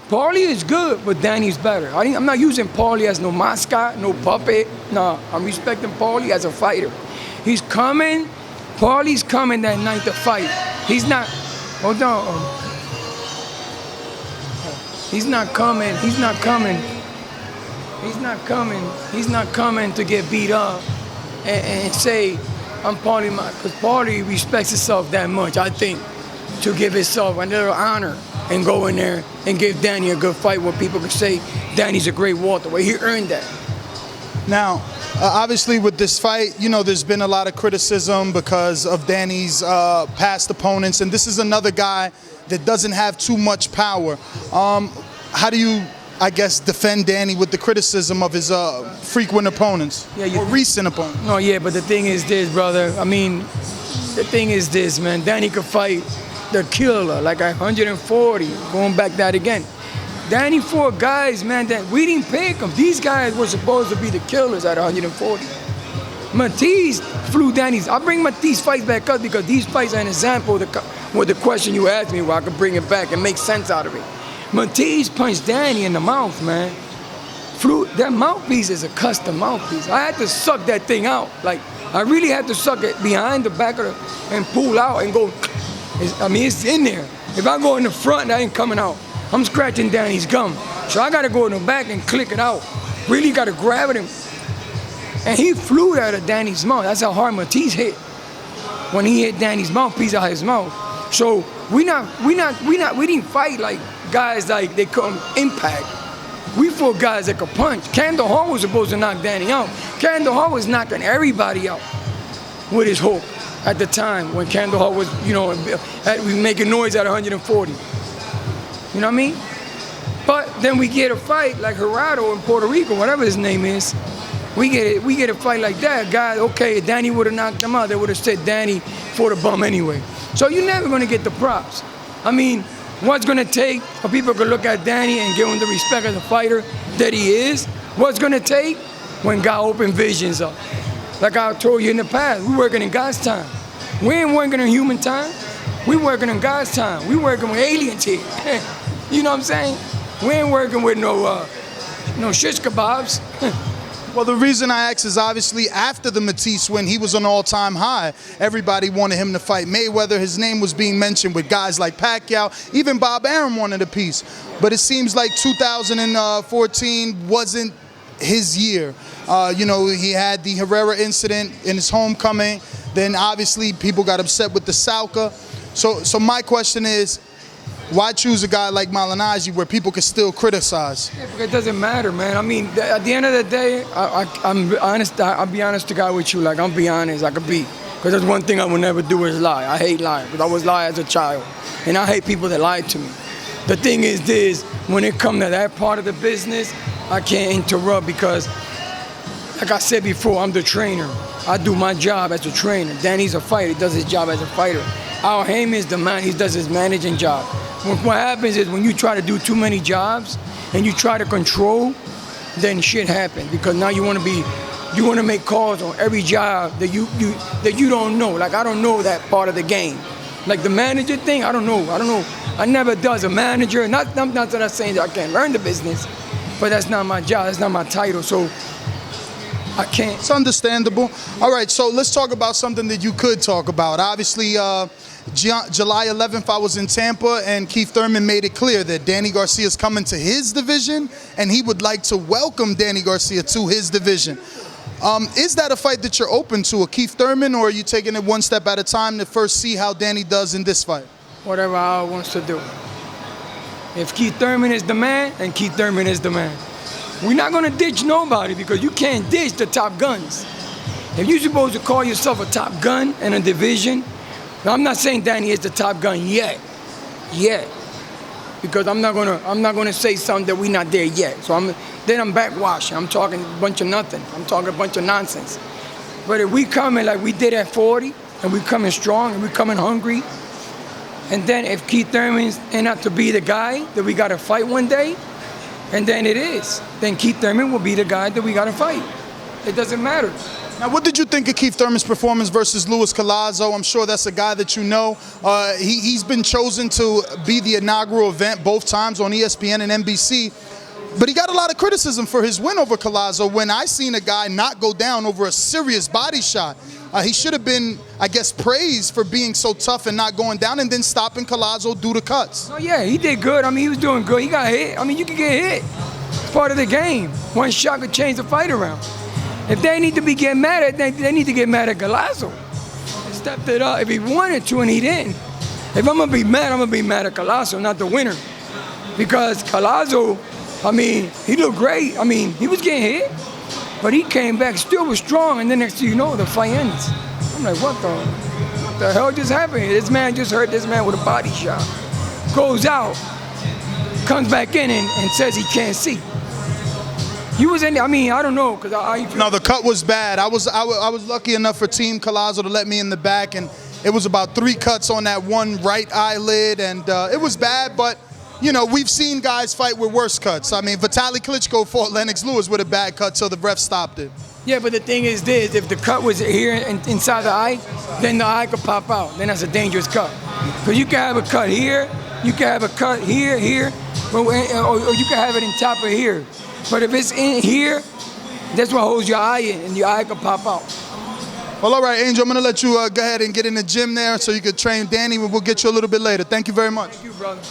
Paulie is good, but Danny's better. I'm not using Paulie as no mascot, no puppet. No, I'm respecting Paulie as a fighter. He's coming. Paulie's coming that night to fight. He's not. Hold on. He's not coming. He's not coming. He's not coming. He's not coming to get beat up and say, I'm Paulie, because Paulie respects himself that much, I think, to give himself a little honor and go in there and give Danny a good fight where people can say Danny's a great welterweight. He earned that. Now, obviously with this fight, you know, there's been a lot of criticism because of Danny's past opponents, and this is another guy that doesn't have too much power. How do you, I guess, defend Danny with the criticism of his frequent opponents, or recent opponents? No, yeah, but the thing is this, brother. I mean, the thing is this, man. Danny could fight the killer, like 140, going back that again. Danny fought guys, man, that we didn't pick them. These guys were supposed to be the killers at 140. Matisse flew Danny's. I bring Matisse fights back up because these fights are an example with the question you asked me where I could bring it back and make sense out of it. Matisse punched Danny in the mouth, man. That mouthpiece is a custom mouthpiece. I had to suck that thing out. Like, I really had to suck it behind the back of and pull out and go. It's in there. If I go in the front, that ain't coming out. I'm scratching Danny's gum. So I gotta go in the back and click it out. Really gotta grab it and he flew out of Danny's mouth. That's how hard Matisse hit. When he hit Danny's mouthpiece out of his mouth. So we didn't fight like guys like they couldn't impact. We fought guys that could punch. Kandahar was supposed to knock Danny out. Kandahar was knocking everybody out with his hook at the time when Kandahar was, you know, we making noise at 140. You know what I mean? But then we get a fight like Gerardo in Puerto Rico, whatever his name is. We get a fight like that. Guys, okay, if Danny would have knocked him out, they would have said Danny fought a bum anyway. So you're never gonna get the props. I mean, what's gonna take for people to look at Danny and give him the respect as a fighter that he is? What's gonna take? When God open visions up. Like I told you in the past, we working in God's time. We ain't working in human time. We working in God's time. We working with aliens here. You know what I'm saying? We ain't working with no shish kebabs. Well, the reason I ask is obviously after the Matisse win, he was on all-time high. Everybody wanted him to fight Mayweather. His name was being mentioned with guys like Pacquiao. Even Bob Arum wanted a piece. But it seems like 2014 wasn't his year. You know, he had the Herrera incident in his homecoming. Then obviously people got upset with the Salka. So my question is, why choose a guy like Malignaggi where people can still criticize? Yeah, it doesn't matter, man. I mean, at the end of the day, I'm honest. I'll be honest to God with you. Like, I'll be honest. I could be. Because there's one thing I will never do is lie. I hate lying because I was lying as a child. And I hate people that lied to me. The thing is this, when it comes to that part of the business, I can't interrupt because, like I said before, I'm the trainer. I do my job as a trainer. Danny's a fighter. He does his job as a fighter. Al Haym is the man. He does his managing job. What happens is when you try to do too many jobs and you try to control, then shit happens because now you want to make calls on every job that you don't know. Like, I don't know that part of the game. Like the manager thing, I don't know. I never does a manager. Not that I'm saying that I can't learn the business, but that's not my job. That's not my title. So I can't. It's understandable. All right, so let's talk about something that you could talk about. Obviously, July 11th, I was in Tampa, and Keith Thurman made it clear that Danny Garcia is coming to his division, and he would like to welcome Danny Garcia to his division. Is that a fight that you're open to, a Keith Thurman, or are you taking it one step at a time to first see how Danny does in this fight? Whatever Al wants to do. If Keith Thurman is the man, then Keith Thurman is the man. We're not going to ditch nobody because you can't ditch the top guns. If you're supposed to call yourself a top gun in a division, now, I'm not saying Danny is the top gun yet, because I'm not gonna say something that we're not there yet. So I'm backwashing. I'm talking a bunch of nothing. I'm talking a bunch of nonsense. But if we coming like we did at 40, and we coming strong, and we coming hungry, and then if Keith Thurman's end up to be the guy that we gotta fight one day, and then it is, then Keith Thurman will be the guy that we gotta fight. It doesn't matter. Now, what did you think of Keith Thurman's performance versus Luis Collazo? I'm sure that's a guy that you know. He's been chosen to be the inaugural event both times on ESPN and NBC. But he got a lot of criticism for his win over Collazo when I seen a guy not go down over a serious body shot. He should have been, I guess, praised for being so tough and not going down and then stopping Collazo due to cuts. Oh, yeah, he did good. I mean, he was doing good. He got hit. I mean, you can get hit. It's part of the game. One shot could change the fight around. If they need to be getting mad at, they need to get mad at Collazo. He stepped it up if he wanted to and he didn't. If I'm going to be mad, I'm going to be mad at Collazo, not the winner. Because Collazo, I mean, he looked great. I mean, he was getting hit, but he came back, still was strong, and then next thing you know, the fight ends. I'm like, what the hell just happened? This man just hurt this man with a body shot. Goes out, comes back in and says he can't see. He was in there, I mean, I don't know, because No, the cut was bad. I was lucky enough for Team Collazo to let me in the back, and it was about 3 cuts on that one right eyelid, and it was bad, but you know, we've seen guys fight with worse cuts. I mean, Vitaly Klitschko fought Lennox Lewis with a bad cut till the ref stopped it. Yeah, but the thing is this, if the cut was here inside the eye, then the eye could pop out. Then that's a dangerous cut. Because you can have a cut here, you can have a cut here, or you can have it in top of here. But if it's in here, that's what holds your eye in, and your eye can pop out. Well, all right, Angel, I'm going to let you go ahead and get in the gym there so you can train Danny. We'll get you a little bit later. Thank you very much. Thank you, brother.